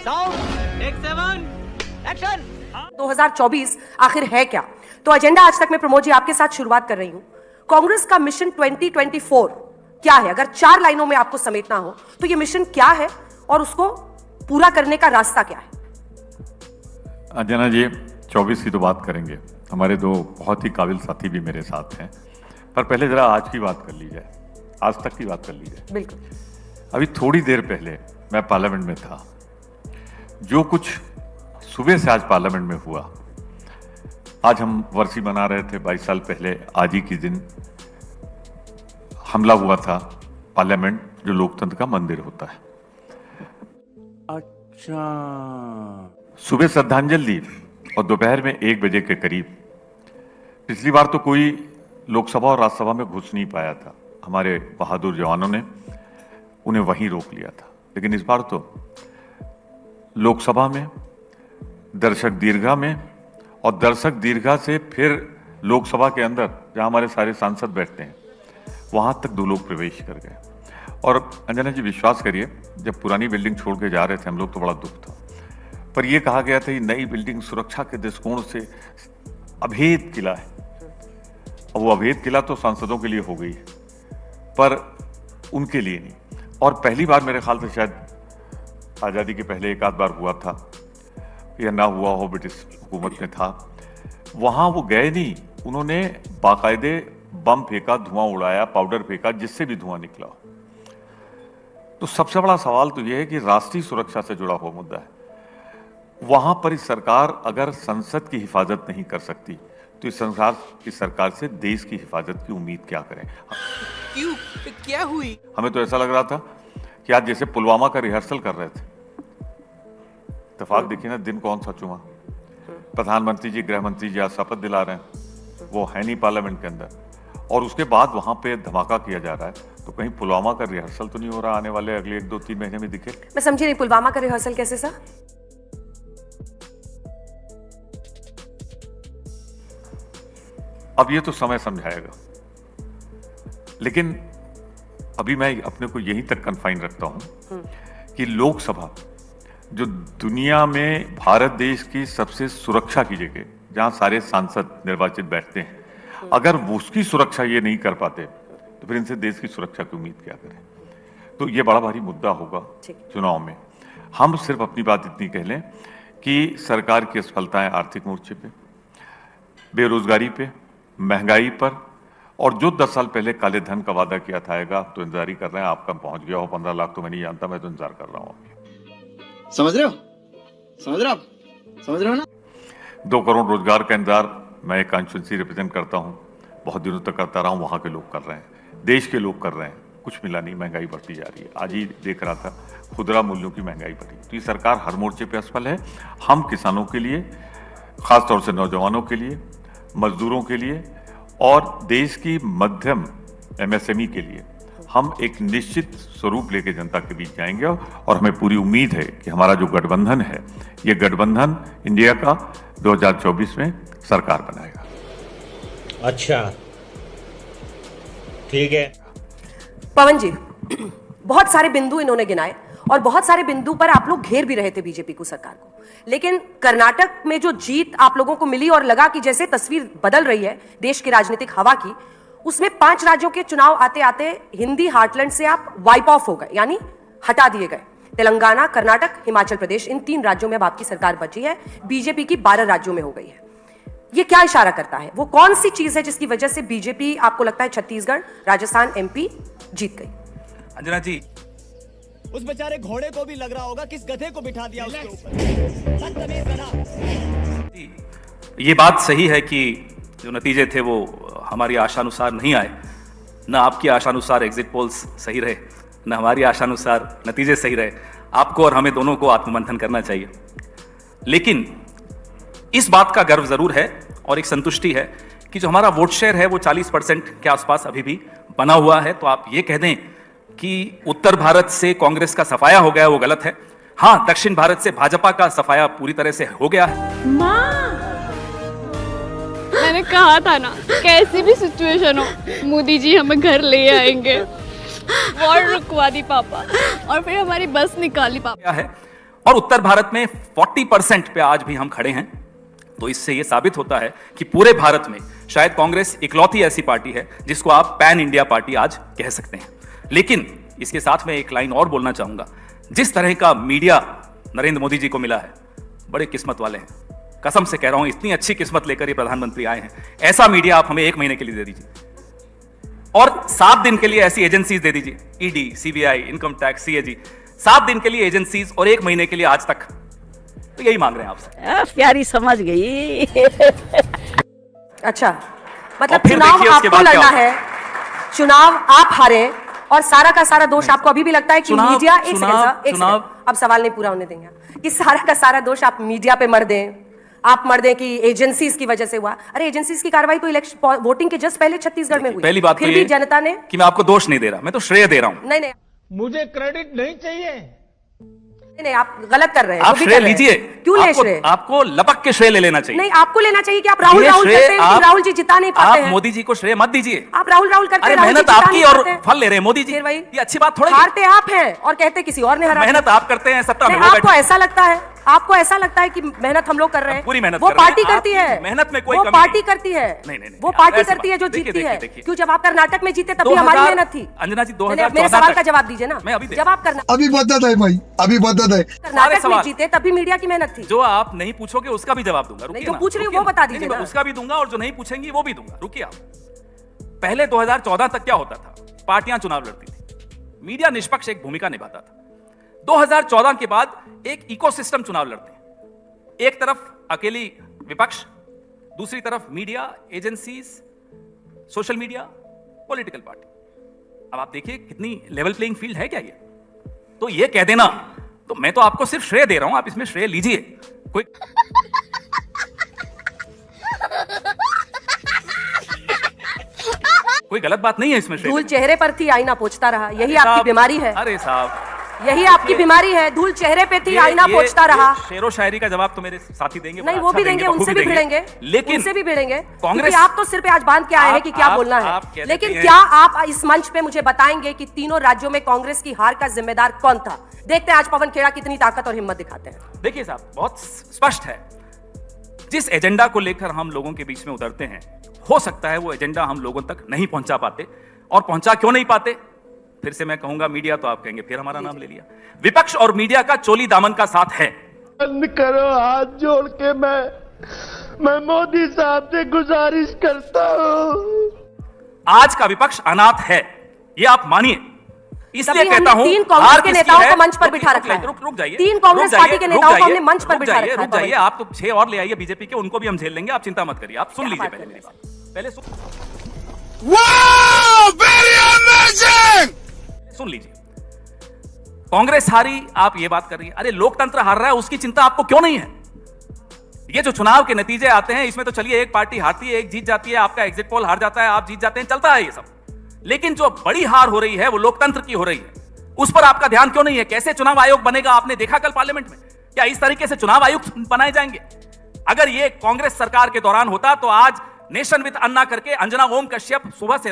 Sound take 7 action. 2024 आखिर है क्या? तो एजेंडा आज तक मैं प्रमोद जी आपके साथ शुरुआत कर रही हूं। कांग्रेस का मिशन 2024 क्या है? अगर 4 लाइनों में आपको समेटना हो तो ये मिशन क्या है और उसको पूरा करने का रास्ता क्या है? अंजना जी 24 की तो बात करेंगे, हमारे दो बहुत ही काबिल साथी भी मेरे साथ हैं, पर पहले जरा आज की बात कर ली जाए, आज तक की बात कर ली जाए। बिल्कुल। अभी थोड़ी देर पहले मैं पार्लियामेंट में था। जो कुछ सुबह से आज पार्लियामेंट में हुआ, आज हम वर्षी मना रहे थे 22 साल पहले आज ही के दिन हमला हुआ था पार्लियामेंट, जो लोकतंत्र का मंदिर होता है। अच्छा, सुबह श्रद्धांजलि दी और दोपहर में 1 बजे के करीब, पिछली बार तो कोई लोकसभा और राज्यसभा में घुस नहीं पाया था, हमारे बहादुर जवानों ने उन्हें वहीं रोक लिया था। लेकिन इस बार तो लोकसभा में, दर्शक दीर्घा में, और दर्शक दीर्घा से फिर लोकसभा के अंदर जहां हमारे सारे सांसद बैठते हैं, वहां तक 2 लोग प्रवेश कर गए। और अंजना जी विश्वास करिए, जब पुरानी बिल्डिंग छोड़ के जा रहे थे हम लोग तो बड़ा दुख था, पर यह कहा गया था कि नई बिल्डिंग सुरक्षा के दृष्टिकोण से अभेद किला है। अब वो अभेद किला तो सांसदों के लिए हो गई है, पर उनके लिए नहीं। और पहली बार मेरे ख्याल से शायद आज़ादी के पहले एक आध बार हुआ था, या ना हुआ हो, ब्रिटिश हुकूमत में था, वहां वो गए नहीं, उन्होंने बाकायदे बम फेंका, धुआं उड़ाया, पाउडर फेंका, जिससे भी धुआं निकला। तो सबसे बड़ा सवाल तो यह है कि राष्ट्रीय सुरक्षा से जुड़ा हुआ मुद्दा है, वहां पर इस सरकार अगर संसद की हिफाजत नहीं कर सकती तो इस सरकार से देश की हिफाजत की उम्मीद क्या करें? क्यों, क्या हुई? हमें तो ऐसा लग रहा था कि आज जैसे पुलवामा का रिहर्सल कर रहे थे। इत्तेफाक देखिए ना, दिन कौन सा चुमा, प्रधानमंत्री जी, गृह मंत्री जी आज शपथ दिला रहे हैं, वो है नहीं पार्लियामेंट के अंदर, और उसके बाद वहां पे धमाका किया जा रहा है। तो कहीं पुलवामा का रिहर्सल तो नहीं हो रहा आने वाले अगले 1, 2, 3 महीने में दिखे? मैं समझी नहीं, पुलवामा का रिहर्सल कैसे सर? अब ये तो समय समझाएगा, लेकिन अभी मैं अपने को यहीं तक कन्फाइन रखता हूं कि लोकसभा, जो दुनिया में भारत देश की सबसे सुरक्षा की जगह, जहां सारे सांसद निर्वाचित बैठते हैं, अगर वो उसकी सुरक्षा ये नहीं कर पाते तो फिर इनसे देश की सुरक्षा की उम्मीद क्या करें? तो ये बड़ा भारी मुद्दा होगा चुनाव में। हम सिर्फ अपनी बात इतनी कह लें कि सरकार की असफलताएं आर्थिक मोर्चे पे, बेरोजगारी पे, महंगाई पर, और जो 10 साल पहले काले धन का वादा किया था आएगा, तो इंतजार ही कर रहे हैं। आपका पहुंच गया हो 15 लाख तो मैं नहीं जानता, मैं तो इंतजार कर रहा हूं। समझ रहे हो? समझ रहे हो आप? समझ रहे हो ना? 2 करोड़ रोजगार का इंतजार मैं एक कॉन्स्टिट्यूंसी रिप्रेजेंट करता हूं, बहुत दिनों तक करता रहा हूं, वहां के लोग कर रहे हैं, देश के लोग कर रहे हैं, कुछ मिला नहीं, महंगाई बढ़ती जा रही है। आज ही देख रहा था, खुदरा मूल्यों की महंगाई बढ़ी। तो ये सरकार हर मोर्चे पे असफल है। हम किसानों के लिए, खासतौर से नौजवानों के लिए, मजदूरों के लिए और देश की मध्यम MSME के लिए हम एक निश्चित स्वरूप लेके जनता के बीच जाएंगे, और हमें पूरी उम्मीद है कि हमारा जो गठबंधन है, ये गठबंधन इंडिया का 2024 में सरकार बनाएगा। अच्छा, ठीक है। पवन जी, बहुत सारे बिंदु इन्होंने गिनाए और बहुत सारे बिंदु पर आप लोग घेर भी रहे थे बीजेपी को, सरकार को। लेकिन कर्नाटक में जो जीत आप लोगों को मिली और लगा कि जैसे तस्वीर बदल रही है देश की राजनीतिक हवा की, उसमें 5 राज्यों के चुनाव आते आते हिंदी हार्टलैंड से आप वाइप ऑफ हो गए, यानी हटा दिए गए। तेलंगाना, कर्नाटक, हिमाचल प्रदेश, इन 3 राज्यों में अब आपकी सरकार बची है, बीजेपी की 12 राज्यों में हो गई है। ये क्या इशारा करता है? वो कौन सी चीज है जिसकी वजह से बीजेपी, आपको लगता है, छत्तीसगढ़, राजस्थान, MP जीत गई? अंजना जी, उस बेचारे घोड़े को भी लग रहा होगा किस गधे को बिठा दिया उसके ऊपर। ये बात सही है कि जो नतीजे थे वो हमारी आशानुसार नहीं आए, न आपकी आशानुसार एग्जिट पोल्स सही रहे, न हमारी आशानुसार नतीजे सही रहे। आपको और हमें दोनों को आत्ममंथन करना चाहिए। लेकिन इस बात का गर्व जरूर है और एक संतुष्टि है कि जो हमारा वोट शेयर है वो 40% के आसपास अभी भी बना हुआ है। तो आप ये कह दें कि उत्तर भारत से कांग्रेस का सफाया हो गया, वो गलत है। हाँ, दक्षिण भारत से भाजपा का सफाया पूरी तरह से हो गया है। माँ, मैंने कहा था ना, कैसी भी सिचुएशन हो मोदी जी हमें घर ले आएंगे। वॉर रुकवा दी पापा और फिर हमारी बस निकाली पापा। है और उत्तर भारत में 40% पे आज भी हम खड़े हैं। तो इससे यह साबित होता है कि पूरे भारत में शायद कांग्रेस इकलौती ऐसी पार्टी है जिसको आप पैन इंडिया पार्टी आज कह सकते हैं। लेकिन इसके साथ में एक लाइन और बोलना चाहूंगा, जिस तरह का मीडिया नरेंद्र मोदी जी को मिला है, बड़े किस्मत वाले हैं। कसम से कह रहा हूं, इतनी अच्छी किस्मत लेकर ये प्रधानमंत्री आए हैं। ऐसा मीडिया आप हमें 1 महीने के लिए दे दीजिए और 7 दिन के लिए ऐसी एजेंसीज दे दीजिए, ED, CBI, income tax, CAG, 7 दिन के लिए एजेंसीज और 1 महीने के लिए आज तक। तो यही मांग रहे हैं आपसे। प्यारी समझ गई। अच्छा, मतलब और फिर चुनाव देखिए उसके आपको बाद क्या लड़ना होता है। है, चुनाव आप हारे और सारा का सारा दोष आपको अभी भी लगता है कि मीडिया एक सेकंड, अब सवाल नहीं पूरा होने देंगे, कि सारा का सारा दोष आप मीडिया पे मर दें, आप मर दें कि एजेंसीज की वजह से हुआ। अरे एजेंसीज की कार्रवाई तो इलेक्शन वोटिंग के जस्ट पहले छत्तीसगढ़ में हुई। पहली बात फिर तो भी ये जनता ने, कि मैं आपको दोष नहीं दे रहा, मैं तो श्रेय दे रहा हूं। नहीं नहीं मुझे क्रेडिट नहीं चाहिए। नहीं, आप गलत कर रहे हैं। आप श्रेय लीजिए। क्यों ले श्रेय? आपको लपक के श्रेय ले लेना चाहिए। नहीं, आपको लेना चाहिए कि आप राहुल राहुल करते हैं, लेकिन राहुल जी जिता नहीं पाते हैं। आप मोदी जी को श्रेय मत दीजिए। आप राहुल राहुल करते अरे हैं, मेहनत आपकी और फल ले रहे हैं मोदी जी। ये अच्छी बात थोड़ी। हारते आप हैं और कहते किसी और ने हरा। मेहनत आप करते हैं, सत्ता में आपको ऐसा लगता है, आपको ऐसा लगता है कि मेहनत हम लोग कर रहे हैं। पूरी मेहनत वो कर रहे हैं। पार्टी करती है, मेहनत में कोई वो कमी पार्टी नहीं। करती है, नहीं, वो पार्टी करती है जो जीतती है। क्यों, जब आप कर्नाटक में जीते तभी हमारी मेहनत थी। अंजना जी, 2014 मेरे सवाल का जवाब दीजिए ना। जब आप अभी बदत है भाई, अभी बदत है। कर्नाटक में जीते तभी मीडिया की मेहनत थी। जो आप नहीं पूछोगे उसका भी जवाब दूंगा। जो पूछ रही हूँ वो बता दीजिए ना। उसका भी दूंगा और जो नहीं पूछेंगी वो भी दूंगा। रुकिए आप। पहले 2014 तक क्या होता था, पार्टियां चुनाव लड़ती थी, मीडिया निष्पक्ष एक भूमिका निभाता था। 2014 के बाद एक इकोसिस्टम चुनाव लड़ते हैं। एक तरफ अकेली विपक्ष, दूसरी तरफ media, agencies, social media, political party. अब आप देखिए कितनी लेवल प्लेइंग फील्ड है क्या ये। तो ये कह देना, तो मैं तो आपको सिर्फ श्रेय दे रहा हूं, आप इसमें श्रेय लीजिए। कोई कोई गलत बात नहीं है इसमें। धूल चेहरे पर थी, आईना पोंछता रहा, यही आपकी बीमारी है। अरे साहब, यही आपकी बीमारी है। धूल चेहरे पे थी, आईना पोंछता रहा। शेरो शायरी का जवाब तो मेरे साथी देंगे। नहीं, वो भी देंगे, उनसे भी भिड़ेंगे, लेकिन उनसे भी भिड़ेंगे। कांग्रेस, आप तो सिर पे आज बांध के आए हैं कि क्या बोलना है। लेकिन क्या आप इस मंच पे मुझे बताएंगे कि तीनों राज्यों में कांग्रेस की हार का जिम्मेदार कौन था? देखते हैं आज पवन खेड़ा कितनी ताकत और हिम्मत दिखाते हैं। देखिए साहब, बहुत स्पष्ट है, जिस एजेंडा को लेकर हम लोगों के बीच में उतरते हैं, हो सकता है वो एजेंडा हम लोगों तक नहीं पहुंचा पाते। और पहुंचा क्यों नहीं पाते? फिर से मैं कहूंगा मीडिया, तो आप कहेंगे फिर हमारा नाम ले लिया। विपक्ष और मीडिया का चोली दामन का साथ है। बंद करो, हाथ जोड़ के मैं मोदी साहब से गुजारिश करता हूं। आज का विपक्ष अनाथ है, ये आप मानिए। इसलिए कहता हूं, तीन कांग्रेस के नेताओं को मंच पर बिठा रखा है। रुक जाइए। तीन कांग्रेस पार्टी के नेताओं को हमने मंच पर बिठा रखा है। रुक जाइए, आप तो 6 और ले आइए बीजेपी के, उनको भी हम झेल लेंगे, आप चिंता मत करिए। आप सुन लीजिए पहले मेरी बात, पहले सुन लीजिए। कांग्रेस हारी, आप ये बात कर रही है। अरे लोकतंत्र हार रहा है, उसकी चिंता आपको क्यों नहीं है? ये जो चुनाव के नतीजे आते हैं, इसमें तो चलिए एक पार्टी हारती है, एक जीत जाती है, आपका एग्जिट पोल हार जाता है, आप जीत जाते हैं, चलता है ये सब। लेकिन जो बड़ी हार हो रही है वो लोकतंत्र की हो रही है, उस पर आपका ध्यान क्यों नहीं है? कैसे चुनाव आयोग बनेगा आपने देखा कल पार्लियामेंट में? क्या इस तरीके से चुनाव आयोग बनाए जाएंगे? अगर ये कांग्रेस सरकार के दौरान होता तो आज नेशन विद अन्ना करके अंजना ओम कश्यप सुबह से